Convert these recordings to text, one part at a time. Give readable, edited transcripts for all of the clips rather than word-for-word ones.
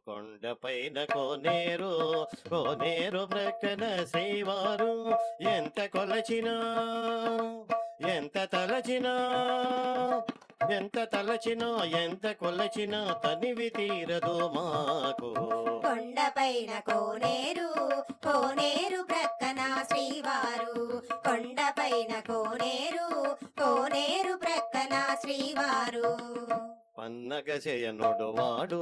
కొండపైన కోనేరు కోనేరు ప్రక్కన శ్రీవారు ఎంత కొలచినా ఎంత తలచినా ఎంత తలచినా ఎంత కొలచినా తనివి తీరదు మాకు. కొండపైన కోనేరు కోనేరు ప్రక్కన శ్రీవారు కొండపైన కోనేరు కోనేరు ప్రక్కన శ్రీవారు పన్నగ శయనుడు వాడు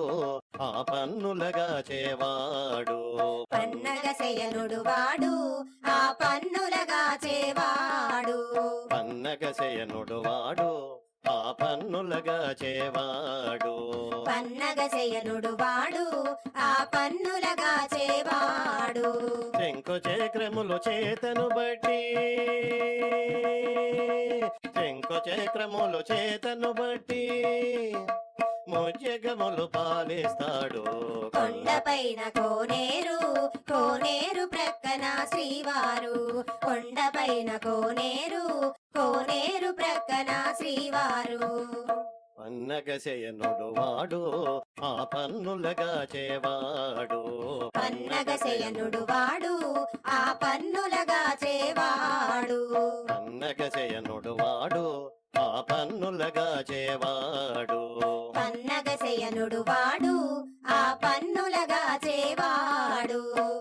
ఆ పన్నులగా చేవాడు. పన్నగ శయనుడు వాడు ఆ పన్నులగా చేవాడు. పన్నగ శయనుడు వాడు ఆ పన్నులగా చేవాడు. పన్నగ శయనుడు వాడు ఆ పన్నులగా చేవాడు. శంకు చక్రములు చేతను బట్టి శంకు చక్రములు చేతను బట్టి ముజ్జగములు పాలిస్తాడు. కొండపైన కోనేరు కోనేరు ప్రక్కన శ్రీవారు కొండపైన కోనేరు కోనేరు ప్రక్కన శ్రీవారు పన్నగ శయనుడు వాడు ఆ పన్నులగా చేవాడు. పన్నగ శయనుడు వాడు ఆ పన్నులగా చేవాడు. పన్నగ శయనుడు వాడు ఆ పన్నులగా చేవాడు. పన్నగ శయనుడు వాడు ఆ పన్నులగా చేవాడు.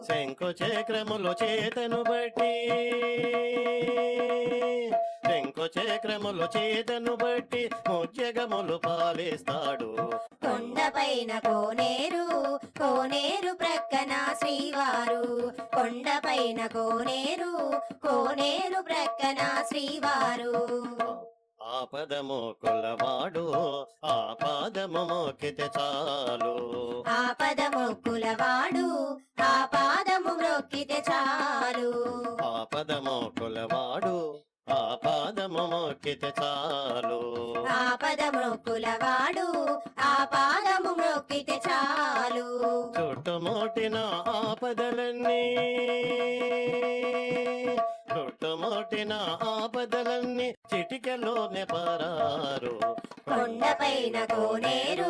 శంకు చక్రములు చేతను బట్టి శంకు చక్రములు చేతను బట్టి ముజ్జగములు పాలిస్తాడు. కొండపైన కోనేరు కోనేరు ప్రక్కన శ్రీవారు కొండపైన కోనేరు కోనేరు ప్రక్కన శ్రీవారు ఆపదము కులవాడు ఆ పాదము మోకితే చాలు. ఆపదము కులవాడు ఆ పాదము మ్రొక్కితే చాలు. ఆపదము కులవాడు ఆ పాదము మోకితే చాలు. ఆపదము కులవాడు ఆ పాదము మ్రొక్కితే చాలు. చుట్టుముట్టిన ఆపదలన్నీ చుట్టుముట్టిన ఆపదలన్నీ చిటికలోనే పరారు. కొండపైన కోనేరు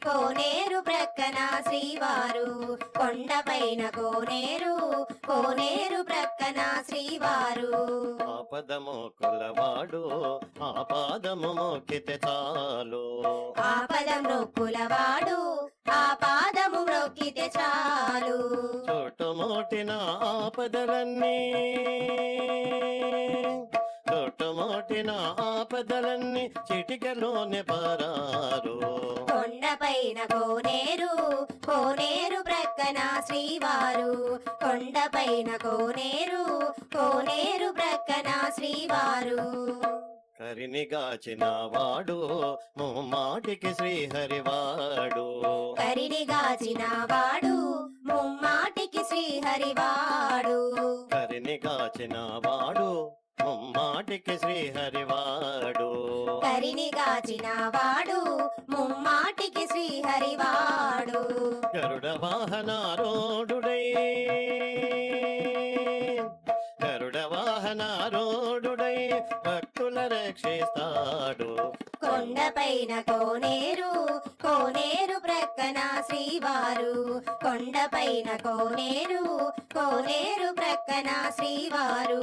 కోనేరు ప్రక్కన శ్రీవారు కొండపైన కోనేరు కోనేరు ప్రక్కన శ్రీవారు ఆపదము కులవాడు ఆ పాదము మోకితే చాలు. ఆపదము కులవాడు ఆ పాదము మ్రొక్కితే చాలు. చుట్టుముట్టిన ఆపదలన్నీ చుట్టుముట్టిన ఆపదలన్నీ చిటికలోనే పరారు. కొండపైన కోనేరు కోనేరు ప్రక్కన శ్రీవారు కొండపైన కోనేరు కోనేరు ప్రక్కన శ్రీవారు కరినిగాచిన వాడు ముమ్మాటికి శ్రీహరివాడు. కరినిగాచిన వాడు ముమ్మాటికి శ్రీహరివాడు. కరినిగాచిన వాడు ముమ్మాటికి శ్రీహరివాడు. కరినిగాచిన వాడు ముమ్మాటికి శ్రీహరివాడు. గరుడ వాహనారూఢుడై గరుడ వాహనారూఢుడై భక్తుల రక్షిస్తాడు. కొండపైన కోనేరు కోనేరు ప్రక్కన శ్రీవారు కొండపైన కోనేరు కోనేరు ప్రక్కన శ్రీవారు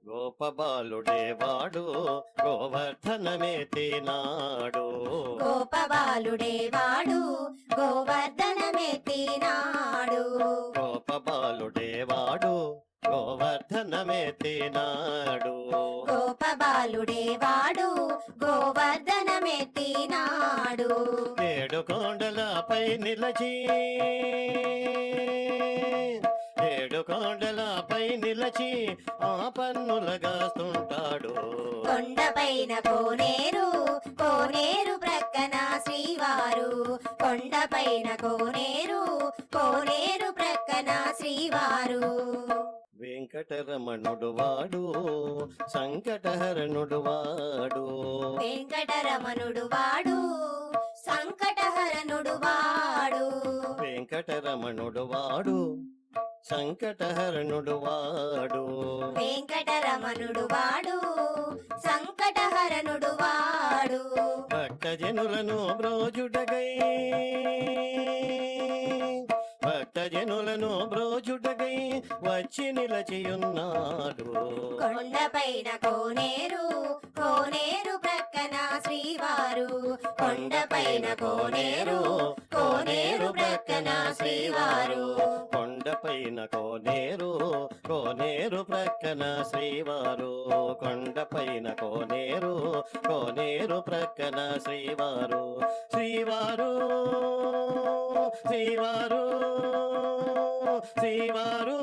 గోపబాలుడే వాడు గోవర్ధనమెత్తినాడు. గోపబాలుడే వాడు గోవర్ధనమెత్తినాడు. గోపబాలుడే వాడు గోవర్ధనమెత్తినాడు. గోపబాలుడే వాడు గోవర్ధనమెత్తినాడు. ఏడు కొండలపై నిలచి ఏడు కొండలపై నిలచి ఆ పన్నులగాస్తుంటాడు. కొండపైన కోనేరు కోనేరు ప్రక్కన శ్రీవారు కొండపైన కోనేరు కోనేరు ప్రక్కన శ్రీవారు వెంకటరమణుడు వాడు సంకటహరణుడు వాడు. వెంకటరమణుడు వాడు సంకటహరణుడు వాడు. వెంకటరమణుడు వాడు సంకటహరణుడు వాడు. వెంకటరమణుడు వాడు సంకటహరణుడు వాడు. భక్త భక్తజనులను బ్రోజుటకై భక్తజనులను బ్రోజుటకై వచ్చి నిలచియున్నాడు. కొండపైన కోనేరు కోనేరు ప్రక్కన శ్రీవారు కొండపైన కోనేరు కోనేరు ప్రక్కన శ్రీవారు కొండపైన కోనేరు కోనేరు ప్రక్కన శ్రీవారు కొండపైన కోనేరు కోనేరు ప్రక్కన శ్రీవారు శ్రీవారు శ్రీవారు శ్రీవారు